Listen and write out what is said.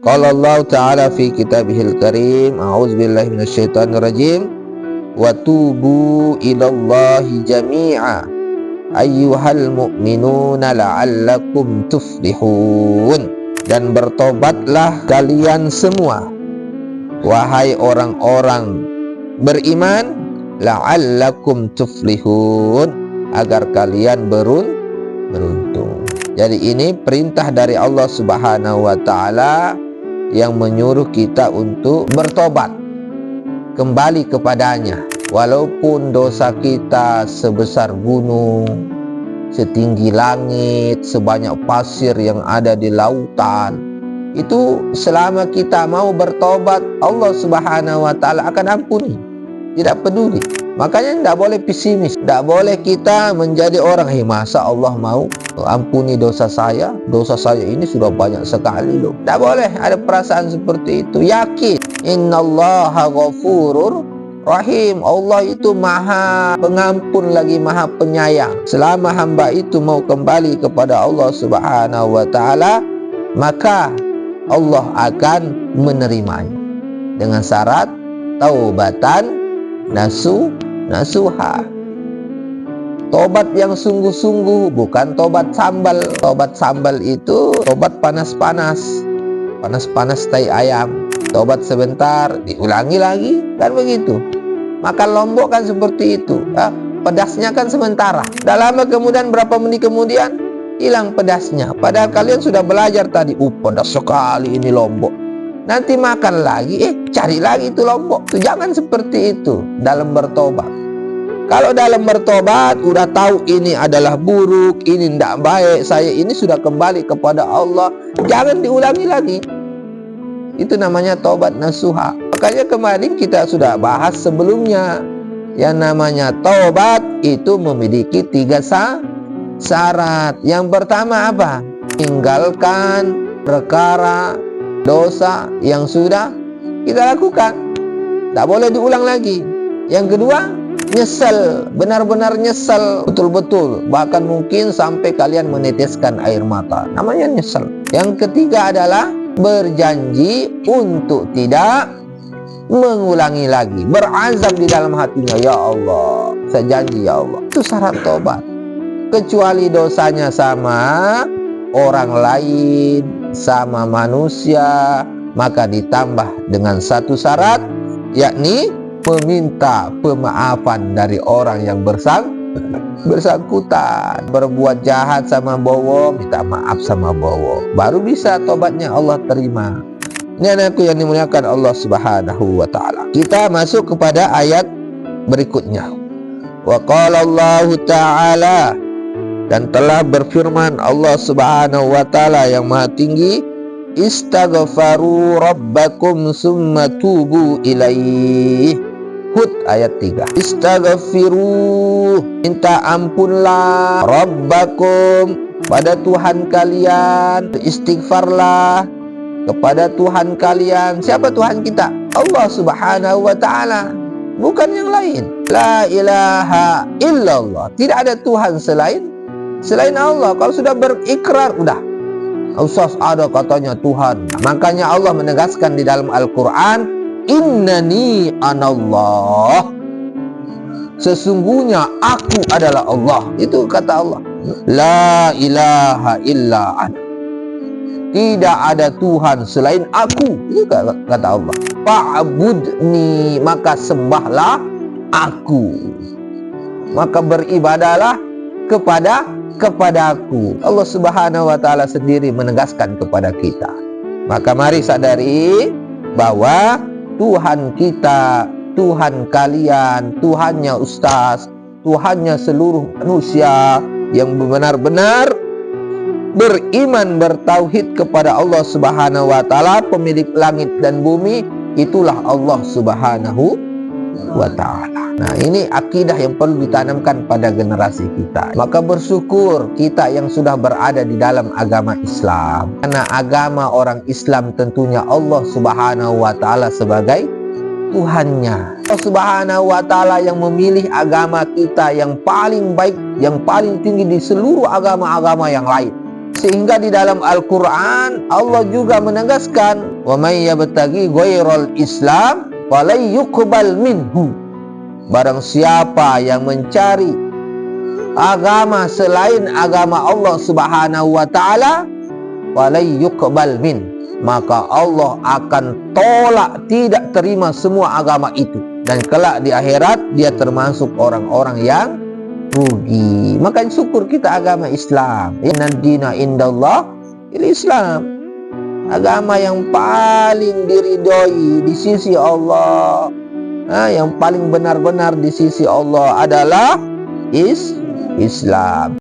Qala Allah Ta'ala fi kitabihil karim, a'udzubillahi minasyaitonir rajim, wa tubu ilallahi jami'a ayyuhal mu'minuna la'allakum tuflihun. Dan bertobatlah kalian semua, wahai orang-orang beriman, la'allakum tuflihun, agar kalian beruntung. Jadi ini perintah dari Allah Subhanahu wa Ta'ala yang menyuruh kita untuk bertobat, kembali kepadanya. Walaupun dosa kita sebesar gunung, setinggi langit, sebanyak pasir yang ada di lautan, itu selama kita mau bertobat, Allah Subhanahu wa Ta'ala akan ampuni. Tidak peduli. Makanya tidak boleh pesimis, tidak boleh kita menjadi orang, masa Allah mau ampuni dosa saya ini sudah banyak sekali loh. Tidak boleh ada perasaan seperti itu. Yakin, innallaha ghafurur rahim. Allah itu maha pengampun lagi maha penyayang. Selama hamba itu mau kembali kepada Allah Subhanahu wa Ta'ala, maka Allah akan menerimanya dengan syarat taubatan nasuha. Tobat yang sungguh-sungguh, bukan tobat sambal. Tobat sambal itu tobat panas-panas tai ayam. Tobat sebentar, diulangi lagi, kan begitu. Makan lombok kan seperti itu. Pedasnya kan sementara. Dah lama kemudian, berapa menit kemudian hilang pedasnya. Padahal kalian sudah belajar tadi, pedas sekali ini lombok. Nanti makan lagi, cari lagi itu lombok. Jangan seperti itu dalam bertobat. Kalau dalam bertobat udah tahu ini adalah buruk, ini tidak baik, saya ini sudah kembali kepada Allah, jangan diulangi lagi. Itu namanya tobat nasuha. Makanya kemarin kita sudah bahas sebelumnya, yang namanya tobat itu memiliki 3 syarat. Yang pertama apa? Tinggalkan perkara dosa yang sudah kita lakukan, tidak boleh diulang lagi. Yang kedua, nyesel, benar-benar nyesel, betul-betul, bahkan mungkin sampai kalian meneteskan air mata, namanya nyesel. Yang ketiga adalah berjanji untuk tidak mengulangi lagi, berazam di dalam hatinya, ya Allah, saya janji ya Allah. Itu syarat tobat. Kecuali dosanya sama orang lain, sama manusia, maka ditambah dengan 1 syarat, yakni meminta pemaafan dari orang yang bersangkutan. Berbuat jahat sama bowo, minta maaf sama bowo, baru bisa tobatnya Allah terima. Ini anakku yang dimuliakan Allah Subhanahu wa Ta'ala. Kita masuk kepada ayat berikutnya. Wa qala Allah Ta'ala, dan telah berfirman Allah Subhanahu wa Ta'ala yang maha tinggi, istaghfaru rabbakum summa tubu ilaih. Hud ayat 3. Istaghfiru, minta ampunlah, rabbakum, pada Tuhan kalian, istighfarlah kepada Tuhan kalian. Siapa Tuhan kita? Allah Subhanahu wa Ta'ala, bukan yang lain. La ilaha illallah, tidak ada Tuhan selain Allah. Kalau sudah berikrar, udah usah ada katanya Tuhan. Makanya Allah menegaskan di dalam Al-Quran, innani anallah, sesungguhnya aku adalah Allah. Itu kata Allah. La ilaha illa ana, tidak ada Tuhan selain aku. Itu kata Allah. Fa'budni, maka sembahlah aku, maka beribadalah kepada aku. Allah Subhanahu wa Ta'ala sendiri menegaskan kepada kita. Maka mari sadari bahwa Tuhan kita, Tuhan kalian, Tuhannya ustaz, Tuhannya seluruh manusia yang benar-benar beriman, bertauhid kepada Allah Subhanahu wa Ta'ala, pemilik langit dan bumi, itulah Allah Subhanahu wa Ta'ala. Nah, ini akidah yang perlu ditanamkan pada generasi kita. Maka bersyukur kita yang sudah berada di dalam agama Islam, karena agama orang Islam tentunya Allah Subhanahu wa Ta'ala sebagai Tuhannya. Allah Subhanahu wa Ta'ala yang memilih agama kita yang paling baik, yang paling tinggi di seluruh agama-agama yang lain. Sehingga di dalam Al-Quran Allah juga menegaskan, wa may yabtaghi ghairal Islam falay yuqbal minhu. Barang siapa yang mencari agama selain agama Allah Subhanahu wa taala, falay yuqbal min, maka Allah akan tolak, tidak terima semua agama itu, dan kelak di akhirat dia termasuk orang-orang yang rugi. Makanya syukur kita agama Islam. Innad dina indallah Islam. Agama yang paling diridhoi di sisi Allah, yang paling benar-benar di sisi Allah adalah Islam.